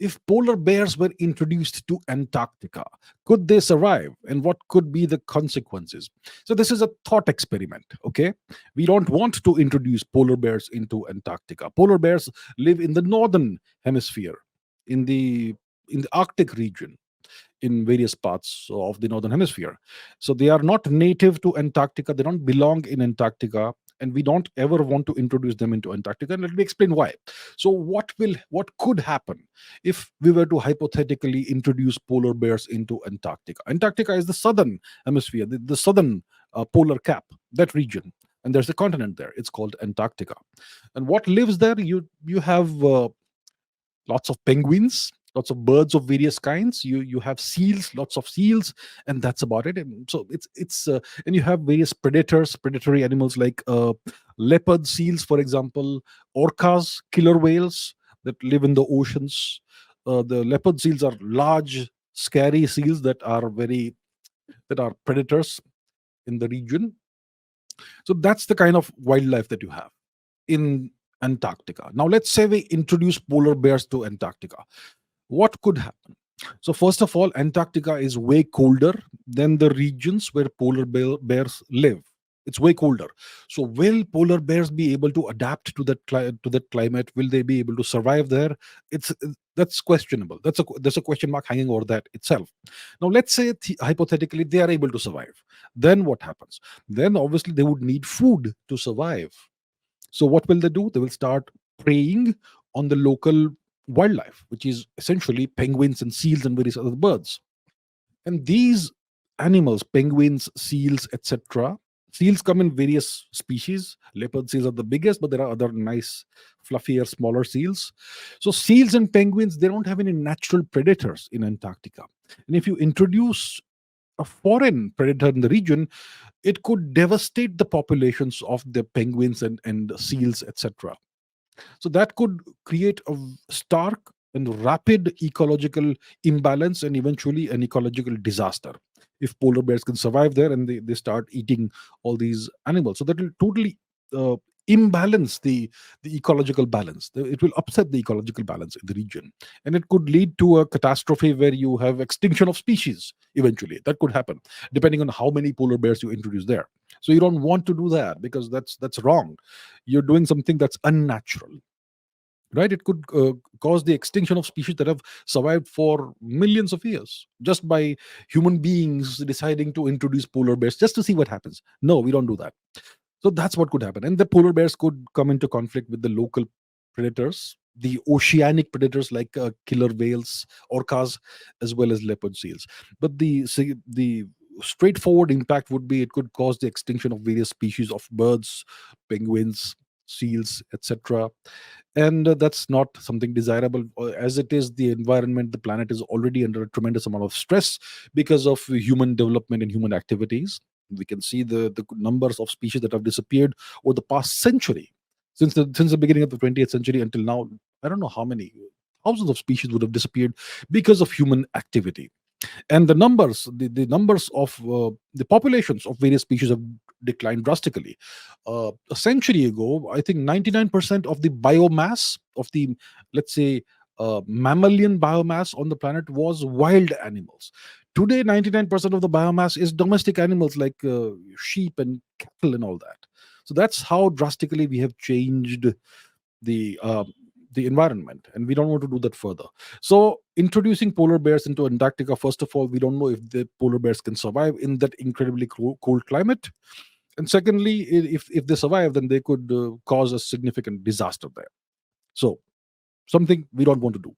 If polar bears were introduced to Antarctica, could they survive? And what could be the consequences? So, this is a thought experiment, okay? We don't want to introduce polar bears into Antarctica. Polar bears live in the northern hemisphere, in the in the Arctic region, in various parts of the northern hemisphere. So they are not native to Antarctica. They don't belong in Antarctica, and we don't ever want to introduce them into Antarctica. And let me explain why. So what could happen if we were to hypothetically introduce polar bears into Antarctica? Antarctica is the southern hemisphere, the southern polar cap, that region. And there's a continent there. It's called Antarctica. And what lives there? You have lots of penguins, lots of birds of various kinds. You have seals, lots of seals, and that's about it. And so it's and you have various predatory animals like leopard seals, for example, orcas, killer whales that live in the oceans. The leopard seals are large, scary seals that are predators in the region. So that's the kind of wildlife that you have in Antarctica. Now, let's say we introduce polar bears to Antarctica. What could happen? So, first of all, Antarctica is way colder than the regions where bears live. It's way colder. So, will polar bears be able to adapt to to that climate? Will they be able to survive there? It's That's questionable. There's a question mark hanging over that itself. Now, let's say hypothetically they are able to survive. Then what happens? Then obviously they would need food to survive. So what will they do? They will start preying on the local wildlife, which is essentially penguins and seals and various other birds. And these animals, penguins, seals, etc. Seals come in various species. Leopard seals are the biggest, but there are other nice, fluffier, smaller seals. So seals and penguins, they don't have any natural predators in Antarctica. And if you introduce a foreign predator in the region, it could devastate the populations of the penguins and seals, etc. So that could create a stark and rapid ecological imbalance and eventually an ecological disaster if polar bears can survive there and they start eating all these animals. So that will totally uh, imbalance the ecological balance. It will upset the ecological balance in the region, and it could lead to a catastrophe where you have extinction of species eventually. That could happen depending on how many polar bears you introduce there. So you don't want to do that because that's wrong. You're doing something that's unnatural, right? It could cause the extinction of species that have survived for millions of years just by human beings deciding to introduce polar bears just to see what happens. No, we don't do that. So that's what could happen. And the polar bears could come into conflict with the local predators, the oceanic predators like killer whales, orcas, as well as leopard seals. But the straightforward impact would be it could cause the extinction of various species of birds, penguins, seals, etc. And that's not something desirable. As it is, the environment, the planet is already under a tremendous amount of stress because of human development and human activities. We can see the numbers of species that have disappeared over the past century, since the beginning of the 20th century until now. I don't know how many thousands of species would have disappeared because of human activity. And the numbers of the populations of various species have declined drastically. A century ago, I think 99% of the biomass of the, let's say, mammalian biomass on the planet was wild animals. Today 99% of the biomass is domestic animals like sheep and cattle and all that. So that's how drastically we have changed the uh, the environment, and we don't want to do that further. So introducing polar bears into Antarctica, first of all, we don't know if the polar bears can survive in that incredibly cold climate, and secondly, if they survive, then they could cause a significant disaster there. So something we don't want to do.